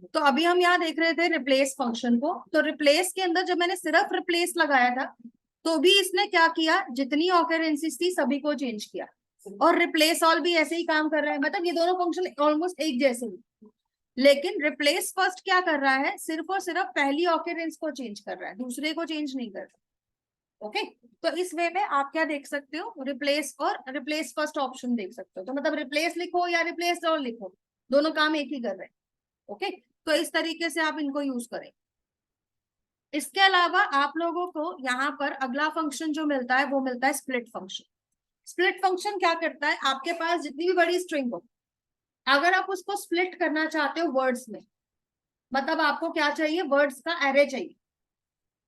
तो अभी हम यहाँ देख रहे थे रिप्लेस फंक्शन को। तो रिप्लेस के अंदर जब मैंने सिर्फ रिप्लेस लगाया था तो भी इसने क्या किया, जितनी ऑकरेंसेस थी सभी को चेंज किया। और रिप्लेस ऑल भी ऐसे ही काम कर रहा है, मतलब ये दोनों फंक्शन ऑलमोस्ट एक जैसे ही। लेकिन रिप्लेस फर्स्ट क्या कर रहा है, सिर्फ और सिर्फ पहली ऑकरेंस को चेंज कर रहा है, दूसरे को चेंज नहीं कर रहा। ओके, तो इस वे में आप क्या देख सकते हो, रिप्लेस और रिप्लेस फर्स्ट ऑप्शन देख सकते हो। तो मतलब रिप्लेस लिखो या रिप्लेस ऑल लिखो, दोनों काम एक ही कर रहे हैं। ओके, तो इस तरीके से आप इनको यूज करें। इसके अलावा आप लोगों को यहाँ पर अगला फंक्शन जो मिलता है वो मिलता है स्प्लिट फंक्शन। स्प्लिट फंक्शन क्या करता है, आपके पास जितनी भी बड़ी स्ट्रिंग हो, अगर आप उसको स्प्लिट करना चाहते हो वर्ड्स में, मतलब आपको क्या चाहिए, वर्ड्स का एरे चाहिए,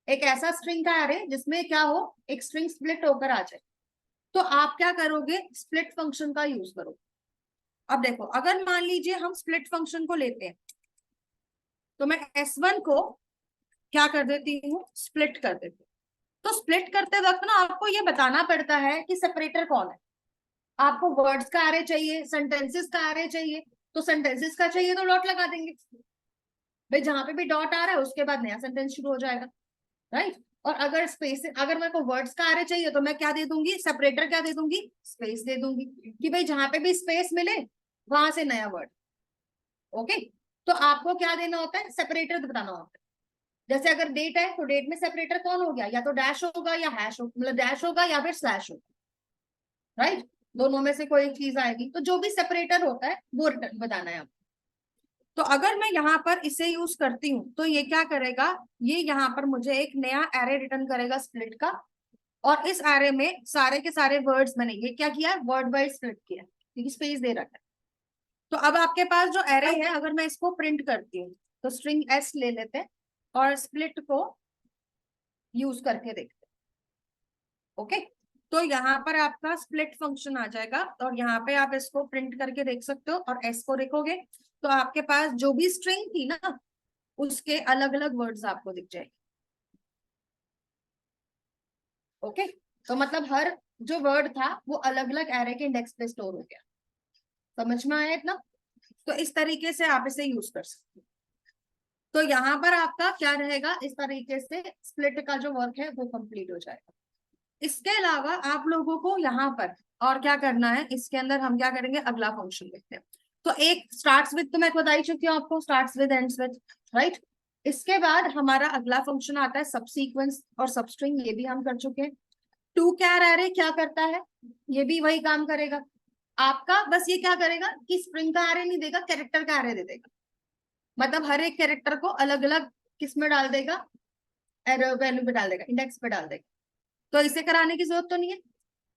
एक ऐसा स्ट्रिंग का एरे जिसमें क्या हो, एक स्ट्रिंग स्प्लिट होकर आ जाए, तो आप क्या करोगे, स्प्लिट फंक्शन का यूज करो। अब देखो, अगर मान लीजिए हम स्प्लिट फंक्शन को लेते हैं, तो मैं S1 को क्या कर देती हूँ, स्प्लिट कर देती हूँ। तो स्प्लिट करते वक्त ना आपको ये बताना पड़ता है कि सेपरेटर कौन है। आपको वर्ड्स का एरे चाहिए, सेंटेंसेस का एरे चाहिए, तो सेंटेंसेस का चाहिए तो डॉट लगा देंगे भाई, जहां पे भी डॉट आ रहा है उसके बाद नया सेंटेंस शुरू हो जाएगा, राइट। और अगर स्पेस, अगर मेरे को वर्ड्स का एरे चाहिए तो मैं क्या दे दूंगी, सेपरेटर क्या दे दूंगी, स्पेस दे दूंगी, कि भाई जहां पे भी स्पेस मिले वहां से नया वर्ड। ओके, तो आपको क्या देना होता है, सेपरेटर बताना होता है। जैसे अगर डेट है तो डेट में सेपरेटर कौन हो गया, या तो डैश होगा या हैश होगा, मतलब डैश होगा या फिर स्लैश होगा, राइट। दोनों में से कोई एक चीज आएगी, तो जो भी सेपरेटर होता है वो बताना है आपको। तो अगर मैं यहाँ पर इसे यूज करती हूँ तो ये क्या करेगा, ये यहाँ पर मुझे एक नया एरे रिटर्न करेगा स्प्लिट का। और इस एरे में सारे के सारे वर्ड्स मैंने ये क्या किया, वर्ड वाइज स्प्लिट किया, क्योंकि स्पेस दे रखा है। तो अब आपके पास जो एरे है, अगर मैं इसको प्रिंट करती हूँ, तो स्ट्रिंग एस ले लेते हैं और स्प्लिट को यूज करके देखते हैं। ओके, तो यहाँ पर आपका स्प्लिट फंक्शन आ जाएगा और यहाँ पे आप इसको प्रिंट करके देख सकते हो और एस को देखोगे तो आपके पास जो भी स्ट्रिंग थी ना उसके अलग अलग वर्ड्स आपको दिख जाएंगे। ओके, तो मतलब हर जो वर्ड था वो अलग अलग एरे के इंडेक्स पे स्टोर हो गया। समझ में आया इतना? तो इस तरीके से आप इसे यूज कर सकते हो। तो यहाँ पर आपका क्या रहेगा, इस तरीके से स्प्लिट का जो वर्क है वो कंप्लीट हो जाएगा। इसके अलावा आप लोगों को यहाँ पर और क्या करना है, इसके अंदर हम क्या करेंगे, अगला फंक्शन लिखते हैं। तो एक स्टार्ट्स विद तो मैं बता ही चुकी हूँ आपको, starts with ends with, right. इसके बाद हमारा अगला फंक्शन आता है सब सीक्वेंस और सबस्ट्रिंग, ये भी हम कर चुके हैं। टू कैर एरे क्या करता है, ये भी वही काम करेगा आपका, बस ये क्या करेगा कि स्ट्रिंग का एरे नहीं देगा, कैरेक्टर का एरे दे देगा। मतलब हर एक कैरेक्टर को अलग अलग किस में डाल देगा, एरर वैल्यू पे डाल देगा, इंडेक्स पे डाल देगा। तो इसे कराने की जरूरत तो नहीं है।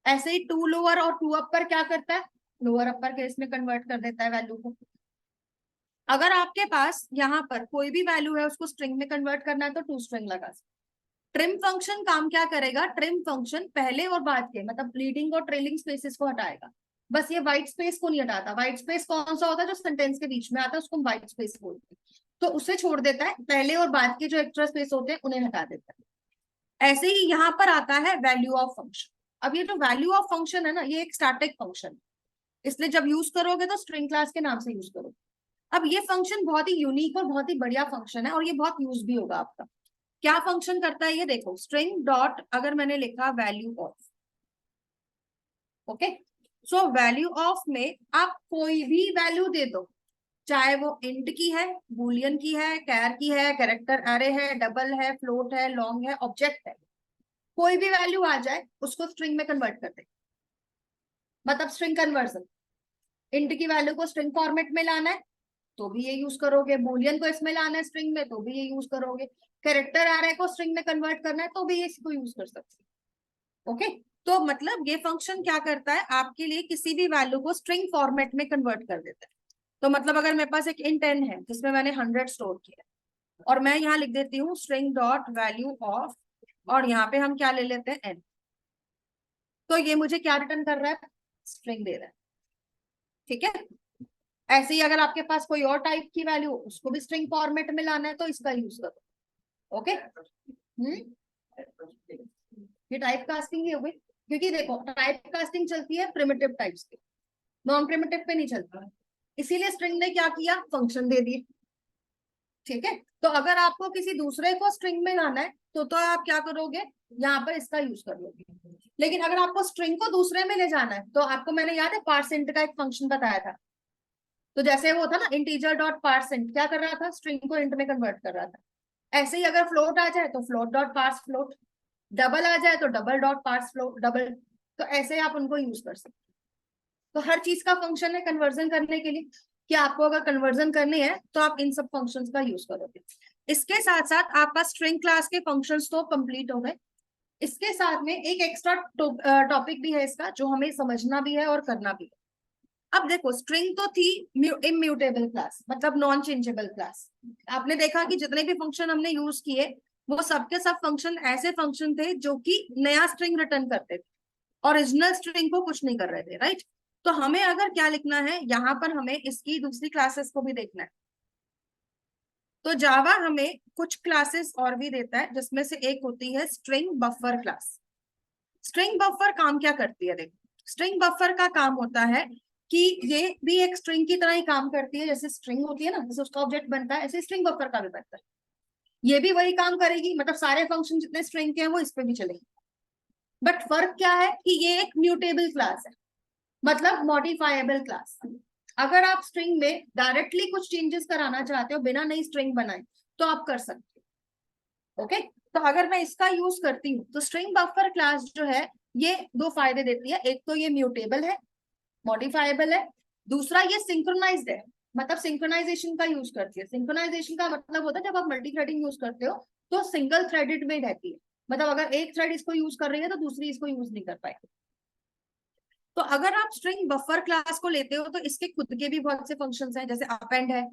ऐसे ही टू लोअर और टू अपर क्या करता है, लोअर अपर केस में कन्वर्ट कर देता है वैल्यू को। अगर आपके पास यहाँ पर कोई भी वैल्यू है उसको स्ट्रिंग में कन्वर्ट करना है तो टू स्ट्रिंग लगा सकते। ट्रिम फंक्शन काम क्या करेगा, ट्रिम फंक्शन पहले और बाद के मतलब लीडिंग और ट्रेलिंग स्पेसेस को हटाएगा, बस ये व्हाइट स्पेस को नहीं हटाता। व्हाइट स्पेस कौन सा होता है, जो सेंटेंस के बीच में आता है उसको हम व्हाइट स्पेस बोलते हैं, तो उसे छोड़ देता है, पहले और बाद के जो एक्स्ट्रा स्पेस होते हैं उन्हें हटा देता है। ऐसे ही यहाँ पर आता है वैल्यू ऑफ फंक्शन। अब ये जो वैल्यू ऑफ फंक्शन है ना, ये एक स्टैटिक फंक्शन है, इसलिए जब यूज करोगे तो स्ट्रिंग क्लास के नाम से यूज करो। अब ये फंक्शन बहुत ही यूनिक और बहुत ही बढ़िया फंक्शन है और ये बहुत यूज भी होगा आपका। क्या फंक्शन करता है ये देखो, स्ट्रिंग डॉट अगर मैंने लिखा value of, okay, so value of में आप कोई भी वैल्यू दे दो, चाहे वो इंट की है, बूलियन की है, कैर की है, कैरेक्टर एरे है, डबल है, फ्लोट है, लॉन्ग है, ऑब्जेक्ट है, कोई भी वैल्यू आ जाए उसको स्ट्रिंग में कन्वर्ट कर दे। मतलब स्ट्रिंग कन्वर्जन, इंट की वैल्यू को स्ट्रिंग फॉर्मेट में लाना है तो भी ये यूज करोगे, बूलियन को इसमें लाना है स्ट्रिंग में तो भी ये यूज करोगे, कैरेक्टर एरे को स्ट्रिंग में कन्वर्ट करना है तो भी ये इसको यूज कर सकते हो। ओके, तो मतलब ये फंक्शन क्या करता है, आपके लिए किसी भी वैल्यू को स्ट्रिंग फॉर्मेट में कन्वर्ट कर देता है। तो मतलब अगर मेरे पास एक इंट n है जिसमें मैंने 100 स्टोर किया और मैं यहाँ लिख देती हूँ स्ट्रिंग डॉट वैल्यू ऑफ, और यहाँ पे हम क्या ले लेते हैं n, तो ये मुझे क्या रिटर्न कर रहा है, स्ट्रिंग दे रहा है। ठीक है, ऐसे ही अगर आपके पास कोई और टाइप की वैल्यू उसको भी स्ट्रिंग फॉर्मेट में लाना है तो इसका यूज करो। ओके, ये टाइप कास्टिंग ही हो गई, क्योंकि देखो टाइप कास्टिंग चलती है प्रिमिटिव टाइप्स पे, नॉन प्रिमिटिव पे नहीं चलता। इसीलिए स्ट्रिंग ने क्या किया, फंक्शन दे दिए। ठीक है, तो अगर आपको किसी दूसरे को स्ट्रिंग में लाना है तो आप क्या करोगे, यहाँ पर इसका यूज कर लोगे। लेकिन अगर आपको स्ट्रिंग को दूसरे में ले जाना है तो आपको, मैंने याद है पार्सेंट का एक फंक्शन बताया था, तो जैसे वो था ना इंटीजर डॉट पार्सेंट, क्या कर रहा था, स्ट्रिंग को इंट में कन्वर्ट कर रहा था। ऐसे ही अगर फ्लोट आ जाए तो float dot parse float, double आ जाए तो double dot parse float double, तो ऐसे आप उनको यूज कर सकते हो। तो हर चीज का फंक्शन है कन्वर्जन करने के लिए, कि आपको अगर कन्वर्जन करनी है तो आप इन सब फंक्शंस का यूज करोगे। इसके साथ साथ आपका स्ट्रिंग क्लास के फंक्शंस तो कंप्लीट हो गए। इसके साथ में एक एक्स्ट्रा टॉपिक भी है इसका, जो हमें समझना भी है और करना भी है। अब देखो, स्ट्रिंग तो थी इम्यूटेबल क्लास, मतलब नॉन चेंजेबल क्लास। आपने देखा कि जितने भी फंक्शन हमने यूज किए वो सबके सब फंक्शन ऐसे फंक्शन थे जो कि नया स्ट्रिंग रिटर्न करते थे, ओरिजिनल स्ट्रिंग को कुछ नहीं कर रहे थे, राइट। तो हमें अगर क्या लिखना है यहाँ पर, हमें इसकी दूसरी क्लासेस को भी देखना है। तो जावा हमें कुछ क्लासेस और भी देता है, जिसमें से एक होती है string buffer class. String buffer काम क्या करती है, देखो स्ट्रिंग बफर का काम होता है कि ये भी एक स्ट्रिंग की तरह ही काम करती है। जैसे स्ट्रिंग होती है ना, जैसे उसका ऑब्जेक्ट बनता है, ऐसे स्ट्रिंग बफर का भी बनता है। ये भी वही काम करेगी, मतलब सारे फंक्शन जितने स्ट्रिंग के हैं वो इस पे भी चलेंगे। बट फर्क क्या है कि ये एक म्यूटेबल क्लास है, मतलब मॉडिफाइबल क्लास। अगर आप स्ट्रिंग में डायरेक्टली कुछ चेंजेस कराना चाहते हो बिना नई स्ट्रिंग बनाए, तो आप कर सकते हो। ओके, तो अगर मैं इसका यूज करती हूँ तो स्ट्रिंग बफर क्लास जो है ये दो फायदे देती है। एक तो ये म्यूटेबल है, मॉडिफाइबल है। दूसरा ये सिंक्रोनाइज्ड है, मतलब सिंक्रोनाइजेशन का यूज करती है। सिंक्रोनाइजेशन का मतलब होता है जब आप मल्टी थ्रेडिंग यूज करते हो तो सिंगल थ्रेडेड में रहती है, मतलब अगर एक थ्रेड इसको यूज कर रही है तो दूसरी इसको यूज नहीं कर पाएगी। तो अगर आप स्ट्रिंग बफर क्लास को लेते हो तो इसके खुद के भी बहुत से फंक्शंस हैं, जैसे अपेंड है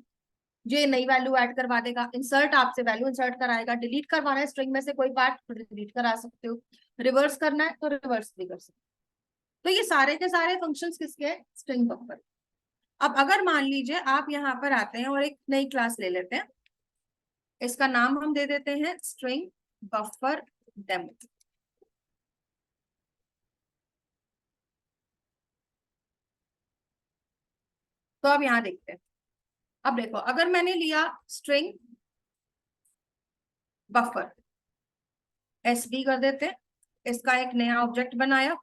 जो ये नई वैल्यू ऐड करवा देगा, इंसर्ट आपसे वैल्यू इंसर्ट कराएगा, डिलीट करवाना है स्ट्रिंग में से कोई पार्ट तो डिलीट करा सकते हो, रिवर्स करना है तो रिवर्स भी कर सकते हो। तो ये सारे के सारे फंक्शंस किसके हैं, स्ट्रिंग बफर। अब अगर मान लीजिए आप यहाँ पर आते हैं और एक नई क्लास ले लेते हैं, इसका नाम हम दे देते हैं स्ट्रिंग बफर डेमो। तो अब यहाँ देखते हैं। अब देखो, अगर मैंने लिया स्ट्रिंग बफर, एसबी कर देते हैं, इसका एक नया ऑब्जेक्ट बनाया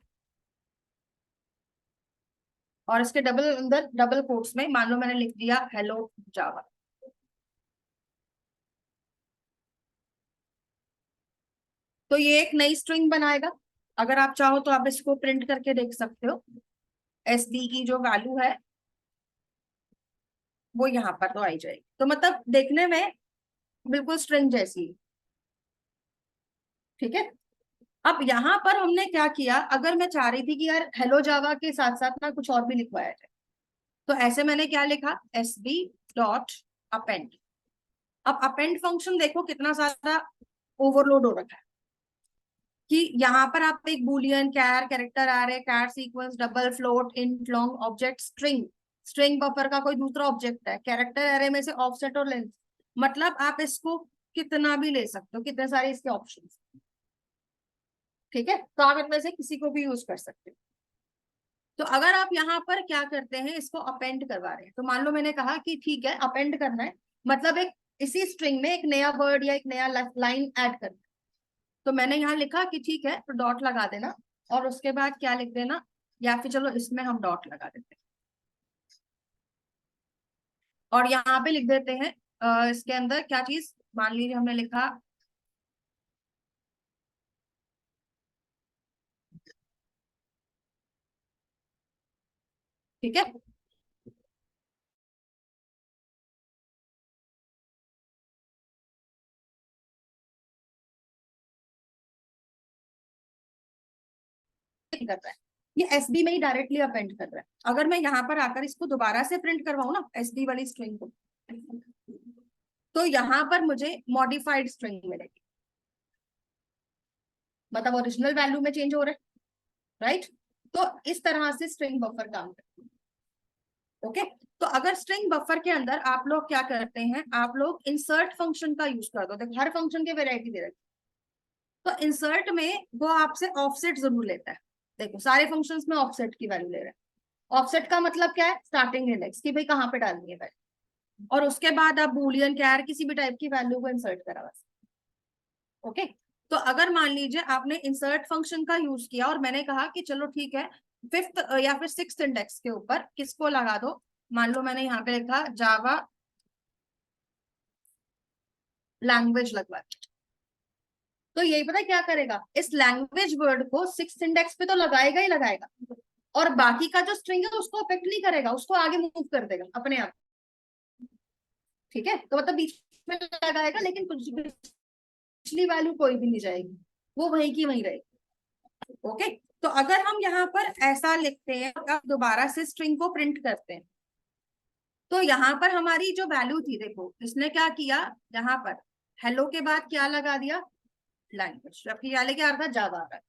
और इसके डबल अंदर डबल कोट्स में मान लो मैंने लिख दिया हेलो जावा। तो ये एक नई स्ट्रिंग बनाएगा। अगर आप चाहो तो आप इसको प्रिंट करके देख सकते हो। एसबी की जो वैल्यू है वो यहाँ पर तो आई जाएगी, तो मतलब देखने में बिल्कुल स्ट्रिंग जैसी। ठीक है, अब यहाँ पर हमने क्या किया, अगर मैं चाह रही थी कि यार हेलो जावा के साथ साथ ना कुछ और भी लिखवाया जाए, तो ऐसे मैंने क्या लिखा, एस बी डॉट अपेंड। अब अपेंड फंक्शन देखो कितना सारा ओवरलोड हो रखा है, कि यहाँ पर आप एक बुलियन कैर कैरेक्टर आ रहे, char sequence, double float, int, long, object, string, string buffer का कोई दूसरा ऑब्जेक्ट है, कैरेक्टर एरे में से ऑफसेट और लेंथ, मतलब आप इसको कितना भी ले सकते हो, कितने सारे इसके ऑप्शन। ठीक है, तो आप इनमें से किसी को भी यूज कर सकते हो। तो अगर आप यहाँ पर क्या करते हैं, इसको अपेंड करवा रहे हैं, तो मान लो मैंने कहा कि ठीक है अपेंड करना है, मतलब एक इसी स्ट्रिंग में एक नया वर्ड या एक नया लाइन ऐड करना है। तो मैंने यहाँ लिखा कि ठीक है तो डॉट लगा देना, और उसके बाद क्या लिख देना, या फिर चलो इसमें हम डॉट लगा देते हैं और यहाँ पे लिख देते हैं इसके अंदर क्या चीज, मान लीजिए हमने लिखा ठीक है, कर रहा है ये एसबी में ही डायरेक्टली अपेंड कर रहा है। अगर मैं यहाँ पर आकर इसको दोबारा से प्रिंट करवाऊं ना एसबी वाली स्ट्रिंग को, तो यहाँ पर मुझे मॉडिफाइड स्ट्रिंग मिलेगी, मतलब ओरिजिनल वैल्यू में चेंज हो रहा है, राइट। तो इस तरह से स्ट्रिंग बफर काम करता है। ओके, तो अगर स्ट्रिंग बफर के अंदर आप लोग क्या करते हैं, आप लोग इंसर्ट फंक्शन का यूज कर दो। देखो हर फंक्शन के वेरायटी दे रखी, तो इंसर्ट में वो आपसे ऑफसेट जरूर लेता है। देखो सारे फंक्शंस में ऑफसेट की वैल्यू ले रहा है। ऑफसेट का मतलब क्या है, स्टार्टिंग इंडेक्स, कि भाई कहाँ पे डालनी है वैल्यू। और उसके बाद आप बूलियन कैर किसी भी टाइप की वैल्यू को इंसर्ट करा बस। ओके, तो अगर मान लीजिए आपने इंसर्ट फंक्शन का यूज किया और मैंने कहा कि चलो ठीक है, फिफ्थ या फिर सिक्स्थ इंडेक्स के ऊपर किसको लगा दो, मान लो मैंने यहाँ पे लिखा जावा लैंग्वेज लगवा, तो यही पता है क्या करेगा, इस लैंग्वेज वर्ड को सिक्स्थ इंडेक्स पे तो लगाएगा ही लगाएगा, और बाकी का जो स्ट्रिंग है उसको अफेक्ट नहीं करेगा, उसको आगे मूव कर देगा अपने आप। ठीक है, तो मतलब बीच में लगाएगा लेकिन कुछ पिछली वैल्यू कोई भी नहीं जाएगी, वो वहीं की वहीं रहेगी। ओके, तो अगर हम यहाँ पर ऐसा लिखते हैं और अब दोबारा से स्ट्रिंग को प्रिंट करते हैं, तो यहाँ पर हमारी जो वैल्यू थी, देखो इसने क्या किया, यहाँ पर हेलो के बाद क्या लगा दिया, लैंग्वेज, जबकि यहाँ लेके आ रहा था जावा आ रहा है,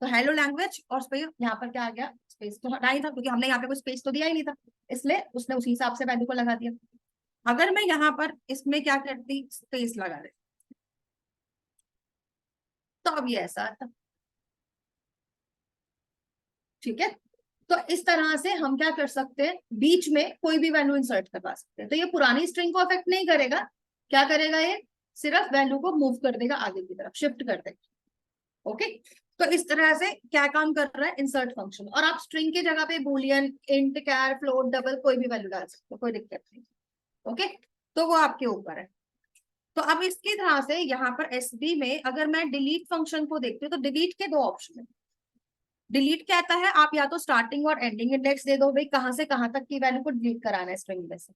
तो हेलो लैंग्वेज और स्पेस, यहाँ पर क्या आ गया, स्पेस तो हटा ही था क्योंकि हमने यहाँ पे कोई स्पेस तो दिया ही नहीं था, इसलिए उसने उसी हिसाब से वैल्यू को लगा दिया। अगर मैं यहाँ पर इसमें क्या करती, स्पेस लगा दे, तो अब ये ऐसा आता। ठीक है, तो इस तरह से हम क्या कर सकते हैं, बीच में कोई भी वैल्यू इंसर्ट करवा सकते हैं, तो ये पुरानी स्ट्रिंग को अफेक्ट नहीं करेगा, क्या करेगा ये, सिर्फ वैल्यू को मूव कर देगा आगे की तरफ, शिफ्ट कर देगा। ओके, तो इस तरह से क्या काम कर रहा है इंसर्ट फंक्शन, और आप स्ट्रिंग की जगह पे बूलियन, इंट, कैर, फ्लोट, डबल कोई भी वैल्यू डाल सकते हो, कोई दिक्कत नहीं। ओके, तो वो आपके ऊपर है। तो अब इसकी तरह से यहाँ पर एसबी में अगर मैं डिलीट फंक्शन को देखती हूँ, तो डिलीट के दो ऑप्शन है। डिलीट कहता है आप या तो स्टार्टिंग और एंडिंग इंडेक्स दे दो, भाई कहां से कहां तक की वैल्यू को डिलीट कराना है स्ट्रिंग में से,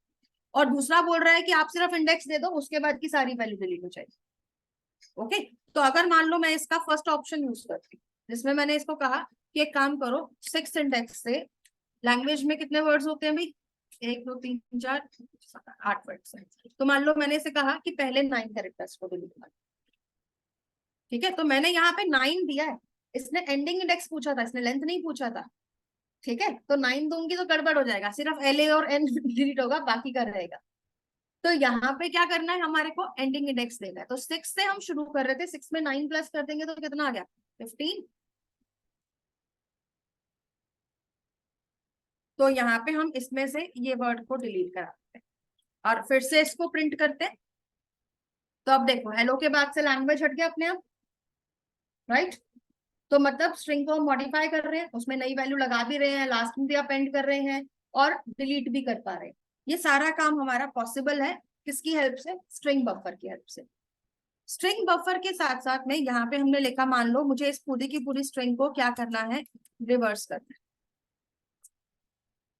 और दूसरा बोल रहा है कि आप सिर्फ इंडेक्स दे दो, उसके बाद की सारी वैल्यू डिलीट हो जाएगी। ओके, तो अगर मान लो मैं इसका फर्स्ट ऑप्शन यूज करती हूँ, जिसमें मैंने इसको कहा कि एक काम करो, सिक्स इंडेक्स से लैंग्वेज में कितने वर्ड्स होते हैं भाई, 1 2 3 4 8 वर्ड्स है, तो मान लो मैंने इसे कहा कि पहले 9 कैरेक्टर्स को डिलीट कर। ठीक है, तो मैंने यहाँ पे 9 दिया है, इसने एंडिंग इंडेक्स पूछा था, इसने लेंथ नहीं पूछा था। ठीक है, तो 9 दूंगी तो गड़बड़ हो जाएगा, सिर्फ एल ए और एन डिलीट होगा, बाकी का रहेगा। तो यहाँ पे क्या करना है, हमारे को एंडिंग इंडेक्स देना है, तो 6 से हम शुरू कर रहे थे, 6 में 9 प्लस कर देंगे तो कितना आ गया, 15। तो यहाँ पे हम इसमें से ये वर्ड को डिलीट कराते हैं और फिर से इसको प्रिंट करते हैं। तो अब देखो हेलो के बाद से लैंग्वेज हट गया अपने आप, राइट, तो मतलब स्ट्रिंग को हम मॉडिफाई कर रहे हैं, उसमें नई वैल्यू लगा भी रहे हैं, लास्ट में भी अपेंड कर रहे हैं और डिलीट भी कर पा रहे हैं। ये सारा काम हमारा पॉसिबल है किसकी हेल्प से, स्ट्रिंग बफर की हेल्प से। स्ट्रिंग बफर के साथ साथ में यहाँ पे हमने लिखा, मान लो मुझे इस पूरी की पूरी स्ट्रिंग को क्या करना है, रिवर्स करना है,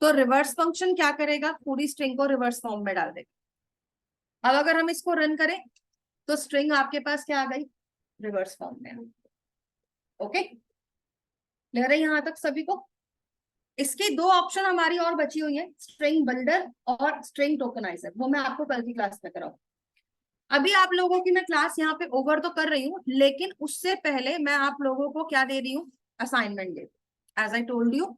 तो रिवर्स फंक्शन क्या करेगा, पूरी स्ट्रिंग को रिवर्स फॉर्म में डाल देगा। अब अगर हम इसको रन करें तो स्ट्रिंग आपके पास क्या आ गई, रिवर्स फॉर्म में। ओके, क्लियर है यहाँ तक सभी को। इसकी दो ऑप्शन हमारी और बची हुई है, स्ट्रिंग बिल्डर और स्ट्रिंग टोकनाइजर, वो मैं आपको कल की क्लास में कराऊँ। अभी आप लोगों की मैं क्लास यहाँ पे ओवर तो कर रही हूँ, लेकिन उससे पहले मैं आप लोगों को क्या दे रही हूँ, असाइनमेंट दे रही हूँ, एज आई टोल्ड यू।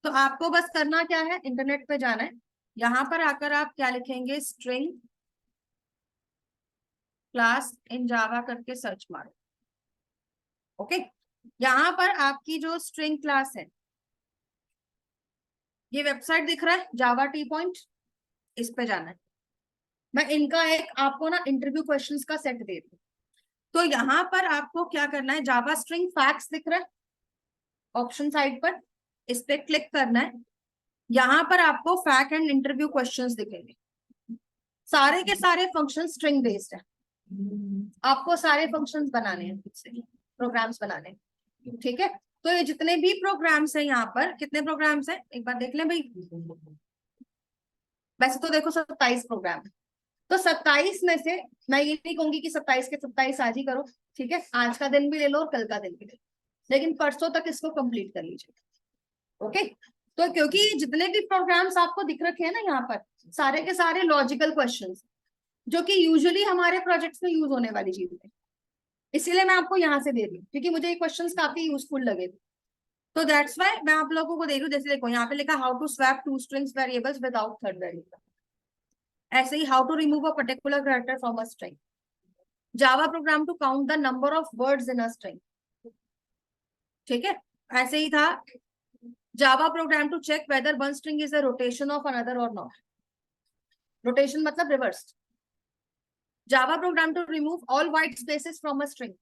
तो आपको बस करना क्या है, इंटरनेट पे जाना है, यहाँ पर आकर आप क्या लिखेंगे, स्ट्रिंग क्लास इन जावा करके सर्च मारो। ओके, यहाँ पर आपकी जो स्ट्रिंग क्लास है, ये वेबसाइट दिख रहा है जावा टी पॉइंट, इस पे जाना है। मैं इनका एक आपको ना इंटरव्यू क्वेश्चंस का सेट दे दूँ, तो यहाँ पर आपको क्या करना है, जावा स्ट्रिंग फैक्ट्स दिख रहा है ऑप्शन साइड पर, इस पे क्लिक करना है। यहाँ पर आपको फैक्ट एंड इंटरव्यू क्वेश्चंस दिखेंगे, सारे के सारे फंक्शन स्ट्रिंग बेस्ड है, आपको सारे फंक्शंस बनाने हैं खुद से, प्रोग्राम्स बनाने हैं। ठीक है, तो ये जितने भी प्रोग्राम्स हैं, यहाँ पर कितने प्रोग्राम्स हैं एक बार देख लें भाई, वैसे तो देखो 27 प्रोग्राम है, तो 27 में से मैं ये नहीं कहूंगी कि 27 के 27 आज ही करो, ठीक है, आज का दिन भी ले लो और कल का दिन भी ले लो, लेकिन परसों तक इसको कंप्लीट कर लीजिए। ओके, तो क्योंकि जितने भी प्रोग्राम्स आपको दिख रखे हैं ना यहाँ पर, सारे के सारे लॉजिकल क्वेश्चंस, जो कि यूजुअली हमारे प्रोजेक्ट्स में यूज होने वाली चीज है, इसीलिए मैं आपको यहाँ से दे रही हूँ क्योंकि मुझे ये क्वेश्चंस काफी यूजफुल लगे थे। तो दैट्स व्हाई मैं आप लोगों को दे रही हूँ। जैसे देखो यहाँ पे लिखा how to swap two strings variables without third variable, ऐसे ही how to remove a particular character from a string, Java program to count the number of words in a string. ठीक है, ऐसे ही था Java program to check whether one string is a rotation of another और not. Rotation मतलब रिवर्स। Java program to remove all white spaces from a string.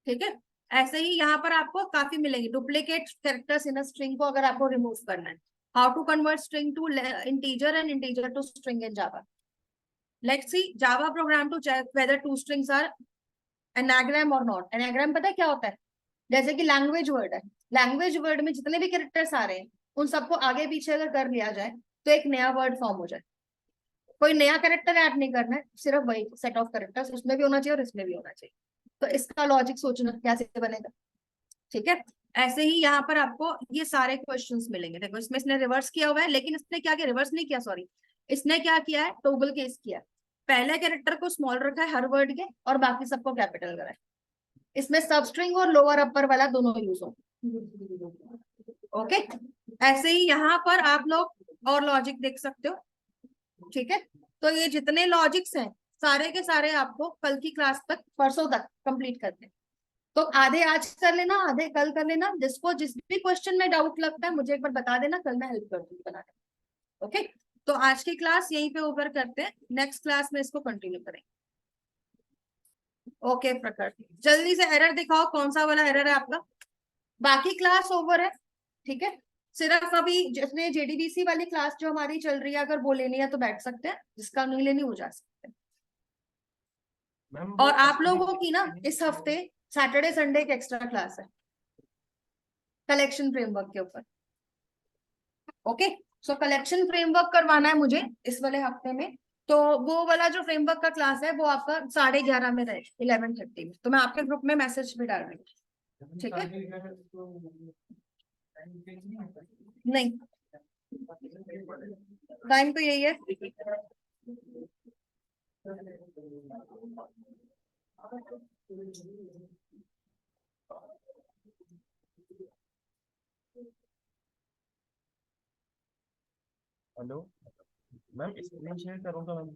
ठीक है, ऐसे ही यहाँ पर आपको काफी मिलेंगे duplicate characters in a string को अगर आपको रिमूव करना है। How to convert string to integer and integer to string in Java. Let's see Java program to check whether two strings are anagram और नॉट। एनाग्राम पता है क्या होता है? जैसे कि लैंग्वेज वर्ड है, लैंग्वेज वर्ड में जितने भी कैरेक्टर्स आ रहे हैं उन सबको आगे पीछे अगर कर लिया जाए तो एक नया वर्ड फॉर्म हो जाए। कोई नया कैरेक्टर ऐड नहीं करना है, सिर्फ वही सेट ऑफ कैरेक्टर्स उसमें भी होना चाहिए और इसमें भी होना चाहिए। तो इसका लॉजिक सोचना कैसे बनेगा। ठीक है, ऐसे ही यहाँ पर आपको ये सारे क्वेश्चंस मिलेंगे। देखो इसमें इसने रिवर्स किया हुआ है, लेकिन इसने क्या किया, रिवर्स नहीं किया, सॉरी, इसने क्या किया है, टॉगल केस किया है। पहले कैरेक्टर को स्मॉल रखा है हर वर्ड के और बाकी सबको कैपिटल करा है। इसमें सबस्ट्रिंग और लोअर अपर वाला दोनों यूज हो। ओके, ऐसे ही यहाँ पर आप लोग और लॉजिक देख सकते हो। ठीक है, तो ये जितने लॉजिक्स हैं सारे के सारे आपको कल की क्लास तक, परसों तक कंप्लीट करते हैं। तो आधे आज कर लेना, आधे कल कर लेना। जिसको जिस भी क्वेश्चन में डाउट लगता है मुझे एक बार बता देना, कल मैं हेल्प कर दूंगी बनाने। ओके, तो आज की क्लास यहीं पे ओवर करते हैं, नेक्स्ट क्लास में इसको कंटिन्यू करेंगे। ओके प्रखर, जल्दी से एरर दिखाओ, कौन सा वाला एरर है आपका। बाकी क्लास ओवर है। ठीक है, सिर्फ अभी जिसने जेडीबीसी वाली क्लास जो हमारी चल रही है अगर वो लेनी है तो बैठ सकते हैं, जिसका नहीं लेनी वो जा सकते हैं। और आप लोगों की ना इस हफ्ते सैटरडे संडे एक एक्स्ट्रा क्लास है कलेक्शन फ्रेमवर्क के ऊपर। ओके, सो कलेक्शन फ्रेमवर्क करवाना है मुझे इस वाले हफ्ते में। तो वो वाला जो फ्रेमवर्क का क्लास है वो आपका 11:30 में रहे, 11:30 में। तो मैं आपके ग्रुप में मैसेज भी डाल दूंगी। ठीक है, नहीं टाइम तो यही है। हेलो मैम, स्क्रीन शेयर करूँगा मैम।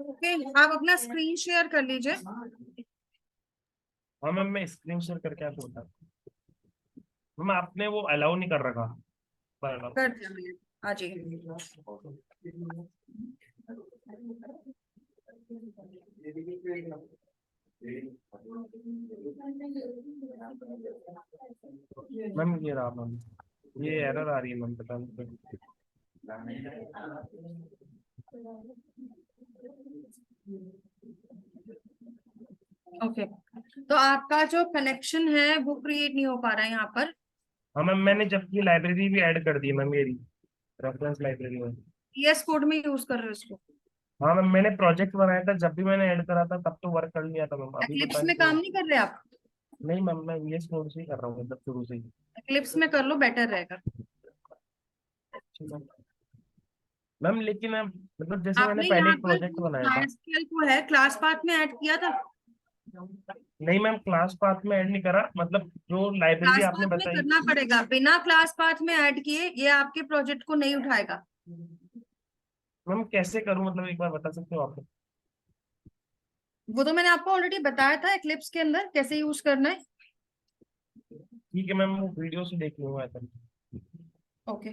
ओके, आप अपना स्क्रीन शेयर कर लीजिए। हाँ मैम, मैं स्क्रीन शेयर करके आपको बता। मैम आपने वो अलाउ नहीं कर रखा पर कर दिया मैंने, आ जाइए। मैम ये रहा मैम, ये एरर आ रही है मैम, पता नहीं। ओके, तो आपका जो कनेक्शन है वो क्रिएट नहीं हो पा रहा है यहाँ पर। हाँ मैम, मैंने जब ये लाइब्रेरी भी ऐड कर दी मैम, मेरी रेफरेंस लाइब्रेरी में। ईएस कोड में यूज कर रहे हो इसको? हाँ मैम, मैंने प्रोजेक्ट बनाया था, जब भी मैंने ऐड करा था तब तो वर्क कर लिया था मैम, अभी एक्लिप्स पता नहीं में क्यों। काम नहीं कर रहे आप? नहीं मैम, मैं ये कोड से ही कर रहा हूँ मतलब शुरू से ही। एक्लिप्स में कर लो, बेटर रहेगा। मैम लेकिन मैम मतलब जैसे मैंने आपने पहले यहाँ एक पर प्रोजेक्ट जो बनाया था। MySQL को है क्लास पाथ में ऐड किया था? नहीं मैम, क्लास पाथ में ऐड नहीं करा, मतलब जो लाइब्रेरी क्लास आपने पाथ में बताई। करना पड़ेगा, बिना क्लास पाथ में ऐड किए ये आपके प्रोजेक्ट को नहीं उठाएगा। मैम कैसे करूँ, मतलब एक बार बता सकते हो आप? वो तो मैंने आपको ऑलरेडी बताया था एक्लिप्स के अंदर कैसे यूज करना है। ठीक है मैम, वो वीडियो से देख लूंगा ऐसा। ओके,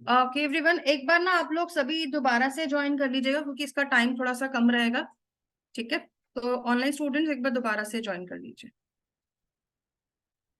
ओके एवरीवन, एक बार ना आप लोग सभी दोबारा से ज्वाइन कर लीजिएगा क्योंकि इसका टाइम थोड़ा सा कम रहेगा। ठीक है, तो ऑनलाइन स्टूडेंट्स एक बार दोबारा से ज्वाइन कर लीजिए।